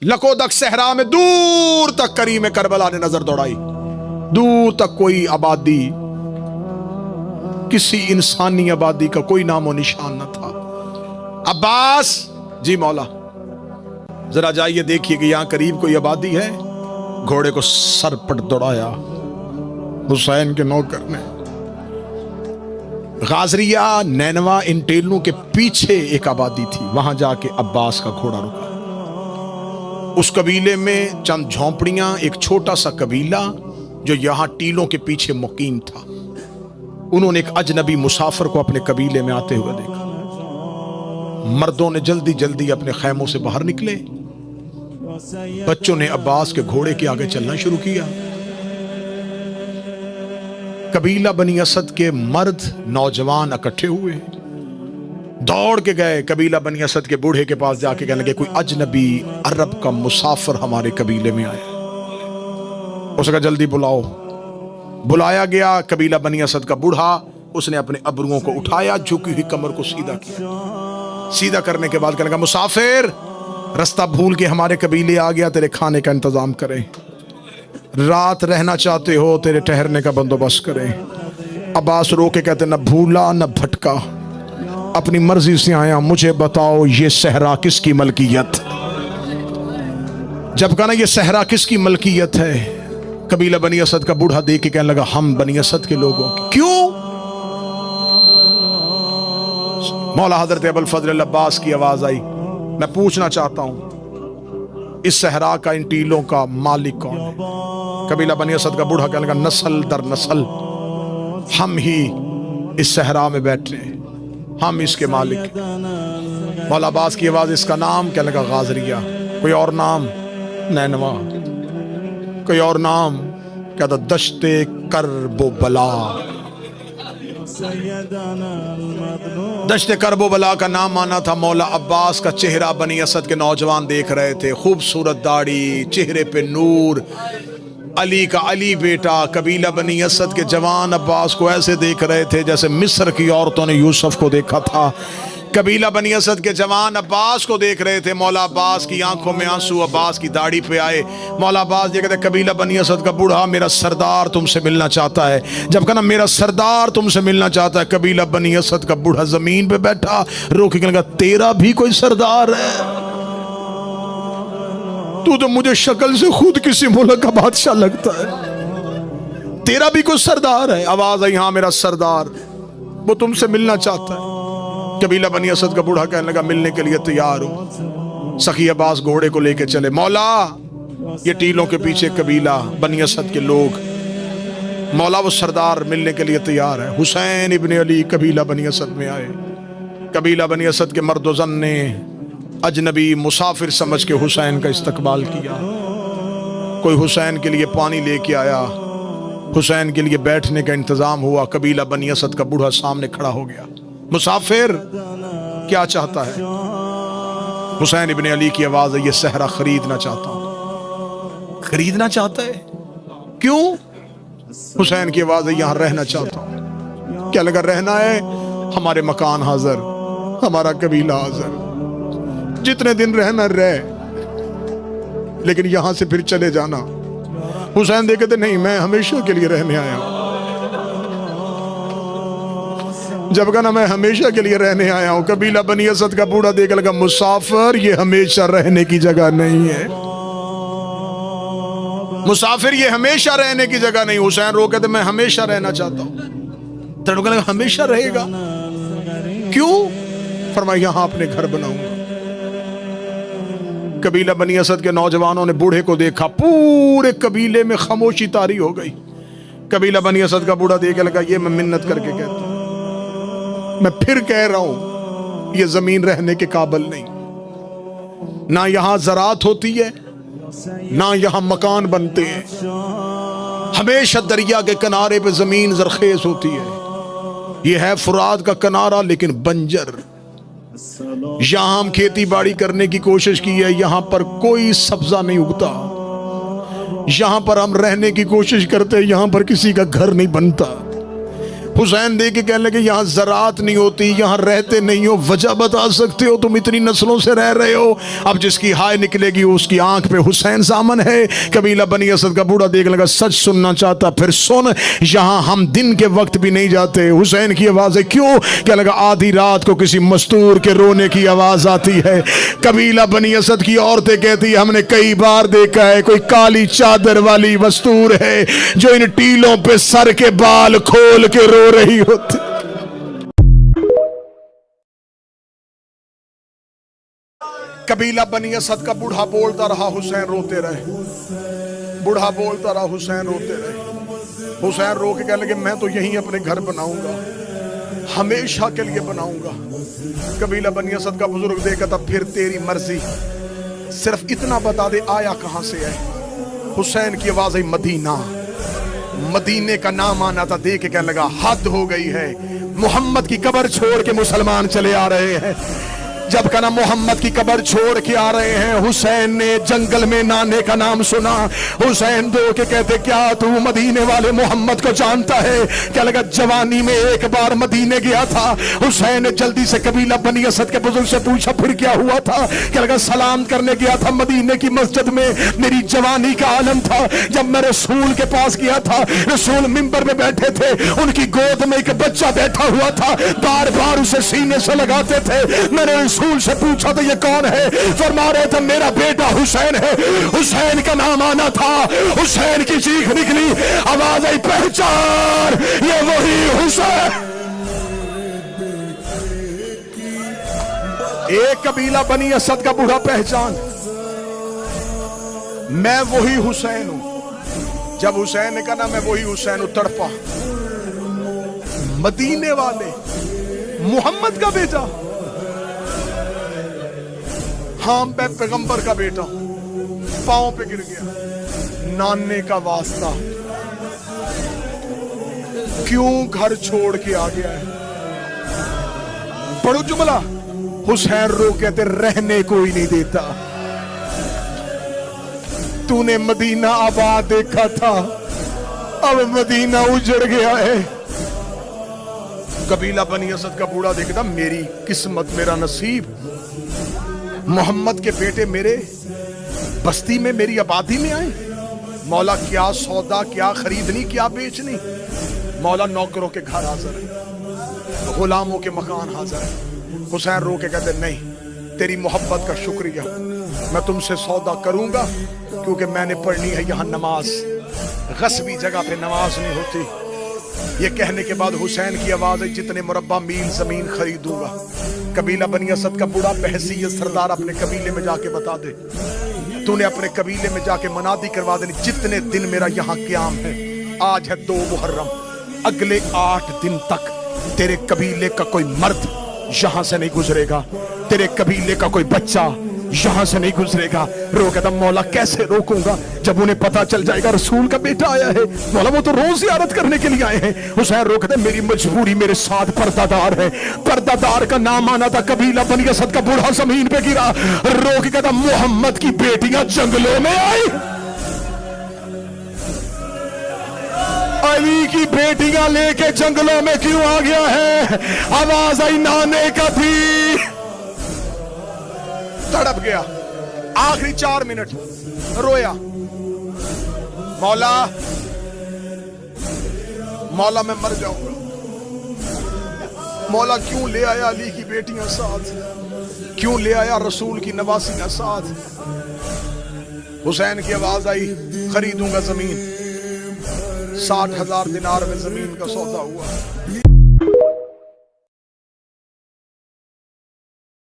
लकोदक सहरा में दूर तक करीम करबला ने नजर दौड़ाई। दूर तक कोई आबादी, किसी इंसानी आबादी का कोई नामो निशान न था। अब्बास, जी मौला, जरा जाइए देखिए कि यहां करीब कोई आबादी है। घोड़े को सर पर दौड़ाया हुसैन के नौकर ने। गाजरिया, नैनवा, इन टेलों के पीछे एक आबादी थी, वहां जाके अब्बास का घोड़ा रुका। उस कबीले में चंद झोंपड़ियां, एक छोटा सा कबीला जो यहां टीलों के पीछे मुकीम था। उन्होंने एक अजनबी मुसाफिर को अपने कबीले में आते हुए देखा। मर्दों ने जल्दी जल्दी अपने खैमों से बाहर निकले। बच्चों ने अब्बास के घोड़े के आगे चलना शुरू किया। कबीला बनी असद के मर्द नौजवान इकट्ठे हुए, दौड़ के गए कबीला बनी असद के बूढ़े के पास, जाके कहने लगे कोई अजनबी अरब का मुसाफिर हमारे कबीले में आया। उसका जल्दी बुलाओ। बुलाया गया। कबीला बनी असद का बूढ़ा, उसने अपने अबरुओं को उठाया, झुकी हुई कमर को सीधा किया। सीधा करने के बाद कहने लगा मुसाफिर, रास्ता भूल के हमारे कबीले आ गया, तेरे खाने का इंतजाम करें। रात रहना चाहते हो, तेरे ठहरने का बंदोबस्त करें। अब्बास रो के कहते न भूला न भटका, अपनी मर्जी से आया, मुझे बताओ ये सहरा किसकी मलकियत। जब कहा ना ये सहरा किसकी मलकियत है, कबीला बनी असद का बूढ़ा देख के कहने लगा हम बनी असद के लोगों की। क्यों? मौला हजरत अबुल फजल अब्बास की आवाज आई, मैं पूछना चाहता हूं इस सहरा का, इन टीलों का मालिक कौन है? कबीला बनी असद का बूढ़ा कहने लगा नस्ल दर नस्ल हम ही इस सहरा में बैठे, हम इसके मालिक। मौला अब्बास की आवाज, इसका नाम? कहने लगा गाजरिया। कोई और नाम? नैनवा। कोई और नाम? कहता दश्ते करबो बला। दश्ते करबो बला का नाम माना था मौला अब्बास का चेहरा। बनी असद के नौजवान देख रहे थे, खूबसूरत दाढ़ी, चेहरे पे नूर, अली का अली बेटा। कबीला बनी असद के जवान अब्बास को ऐसे देख रहे थे जैसे मिस्र की औरतों ने यूसुफ को देखा था। कबीला बनी असद के जवान अब्बास को देख रहे थे। मौला अब्बास की आंखों में आंसू अब्बास की दाढ़ी पे आए। मौला अब्बास ये कहते कबीला बनी असद का बूढ़ा, मेरा सरदार तुमसे मिलना चाहता है। जब कहना मेरा सरदार तुमसे मिलना चाहता है, कबीला बनी असद का बूढ़ा जमीन पे बैठा रो के कहने लगा तेरा भी कोई सरदार है? तू तो मुझे शक्ल से खुद किसी मुल्क का बादशाह लगता है, तेरा भी कोई सरदार है? आवाज आई हाँ मेरा सरदार, वो तुमसे मिलना चाहता है। कबीला बनी असद का बूढ़ा कहने लगा मिलने के लिए तैयार हूं। सखी अब्बास घोड़े को लेके चले। मौला ये टीलों के पीछे कबीला बनी असद के लोग, मौला वो सरदार मिलने के लिए तैयार है। हुसैन इब्ने अली कबीला बनी असद में आए। कबीला बनी असद के मर्दोजन ने अजनबी मुसाफिर समझ के हुसैन का इस्तकबाल किया। कोई हुसैन के लिए पानी लेके आया, हुसैन के लिए बैठने का इंतजाम हुआ। कबीला बनी असद का बूढ़ा सामने खड़ा हो गया। मुसाफिर क्या चाहता है? हुसैन इब्ने अली की आवाज है, ये सहरा खरीदना चाहता हूं। खरीदना चाहता है? क्यों? हुसैन की आवाज है, यहां रहना चाहता हूं। क्या लगा रहना है? हमारे मकान हाजिर, हमारा कबीला हाजिर, जितने दिन रहना रह, लेकिन यहां से फिर चले जाना। हुसैन देखे थे नहीं, मैं हमेशा के लिए रहने आया हूं। जब कहना मैं हमेशा के लिए रहने आया हूं, कबीला बनी असद का बूढ़ा देख लगा मुसाफिर ये हमेशा रहने की जगह नहीं है। मुसाफिर ये हमेशा रहने की जगह नहीं। हुसैन रोके थे मैं हमेशा रहना चाहता हूं। तड़का लगा हमेशा रहेगा? क्यों? फरमाया यहां अपने घर बनाऊंगा। कबीला बनी असद के नौजवानों ने बूढ़े को देखा, पूरे कबीले में खामोशी तारी हो गई। कबीला बनी असद का बूढ़ा देख लगा ये मैं मिन्नत करके कहता हूं, मैं फिर कह रहा हूं ये जमीन रहने के काबिल नहीं। ना यहां ज़राअत होती है, ना यहां मकान बनते हैं। हमेशा दरिया के किनारे पे जमीन जरखेज होती है। यह है फुरात का किनारा लेकिन बंजर। यहां हम खेती बाड़ी करने की कोशिश की है, यहां पर कोई सब्जा नहीं उगता। यहां पर हम रहने की कोशिश करते हैं, यहां पर किसी का घर नहीं बनता। हुसैन देख के कहने लगे यहाँ ज़रात नहीं होती, यहाँ रहते नहीं हो, वजह बता सकते हो? तुम इतनी नस्लों से रह रहे हो। अब जिसकी हाय निकलेगी उसकी आंख पे हुसैन सामन है। कबीला बनी असद का बूढ़ा देख लगा, सच सुनना चाहता फिर सुन, यहाँ हम दिन के वक्त भी नहीं जाते। हुसैन की आवाज़ है, क्यों? क्या लगा, आधी रात को किसी मस्तूर के रोने की आवाज़ आती है। कबीला बनी असद की औरतें कहती है, हमने कई बार देखा है कोई काली चादर वाली मस्तूर है जो इन टीलों पे सर के बाल खोल के रो रही होती। कबीला बनी असद का बूढ़ा बोलता रहा, हुसैन रोते रहे। बूढ़ा बोलता रहा, हुसैन रोते रहे। हुसैन रो के कहने लगे, मैं तो यहीं अपने घर बनाऊंगा, हमेशा के लिए बनाऊंगा। कबीला बनी असद का बुजुर्ग देखा था, फिर तेरी मर्जी, सिर्फ इतना बता दे आया कहां से है। हुसैन की आवाज आई, मदीना। मदीने का नाम आना था। देख के कहने लगा, हद हो गई है, मोहम्मद की कब्र छोड़ के मुसलमान चले आ रहे हैं। जब कहा मोहम्मद की कब्र छोड़ के आ रहे हैं, हुसैन ने जंगल में नाने का नाम सुना। हुसैन दो के कहते, क्या तू मदीने वाले मोहम्मद को जानता है? क्या लगा, जवानी में एक बार मदीने गया था। हुसैन ने जल्दी से कबीला बनी असद के बुजुर्ग से पूछा, फिर क्या हुआ था? क्या लगा, सलाम करने गया था मदीने की मस्जिद में, मेरी जवानी का आलम था। जब मैं रसूल के पास गया था, रसूल मिंबर में बैठे थे, उनकी गोद में एक बच्चा बैठा हुआ था, बार बार उसे सीने से लगाते थे। मैंने रसूल से पूछा तो ये कौन है? फरमा रहे थे, मेरा बेटा हुसैन है। हुसैन का नाम आना था। हुसैन की चीख निकली, आवाज आई, पहचान, ये वही हुसैन। एक कबीला बनी असद का बूढ़ा पहचान, मैं वही हुसैन हूं। जब हुसैन ने कहा मैं वही हुसैन हूं, तड़पा। मदीने वाले मोहम्मद का बेटा, हाँ मैं पैगंबर का बेटा हूं। पांव पे गिर गया, नाने का वास्ता, क्यों घर छोड़ के आ गया है? पढ़ो जुमला। हुसैन रो कहते, रहने कोई नहीं देता। तूने मदीना आबाद देखा था, अब मदीना उजड़ गया है। कबीला बनी असद का बूढ़ा देखता, मेरी किस्मत, मेरा नसीब, मोहम्मद के बेटे मेरे बस्ती में, मेरी आबादी में आए। मौला क्या सौदा, क्या खरीदनी, क्या बेचनी। मौला नौकरों के घर हाजिर है, गुलामों के मकान हाजिर है। हुसैन रो के कहते, नहीं, तेरी मोहब्बत का शुक्रिया, मैं तुमसे सौदा करूंगा, क्योंकि मैंने पढ़नी है यहाँ नमाज, गस्बी जगह पे नमाज नहीं होती। ये कहने के बाद हुसैन की आवाज है, जितने मुरब्बा मील जमीन खरीदूंगा। कबीला बनी असद का बूढ़ा बहसीयत सरदार अपने कबीले में जाके बता दे, तूने अपने कबीले में जाके मनादी करवा देनी, जितने दिन मेरा यहाँ क्याम है, आज है 2 मुहर्रम, अगले 8 दिन तक तेरे कबीले का कोई मर्द यहाँ से नहीं गुजरेगा, तेरे कबीले का कोई बच्चा यहाँ से नहीं गुजरेगा। रो कहता, मौला कैसे रोकूंगा, जब उन्हें पता चल जाएगा रसूल का बेटा आया है। मौला वो तो रोज ज़ियारत करने के लिए आए हैं। हुसैन रो कहता, मेरी मजबूरी, मेरे साथ पर्दादार है। पर्दादार का नाम आना था। कबीला बनी असद का बूढ़ा जमीन पे गिरा, रो के कहता, मोहम्मद की बेटियां जंगलों में आई, अली की बेटियां लेके जंगलों में क्यों आ गया है? आवाज आई, नाने का थी। तड़प गया, आखिरी 4 मिनट रोया, मौला, मौला मैं मर जाऊंगा। मौला क्यों ले आया अली की बेटियां साथ, क्यों ले आया रसूल की नवासियां साथ? हुसैन की आवाज आई, खरीदूंगा जमीन। 60,000 दिनार में जमीन का सौदा हुआ।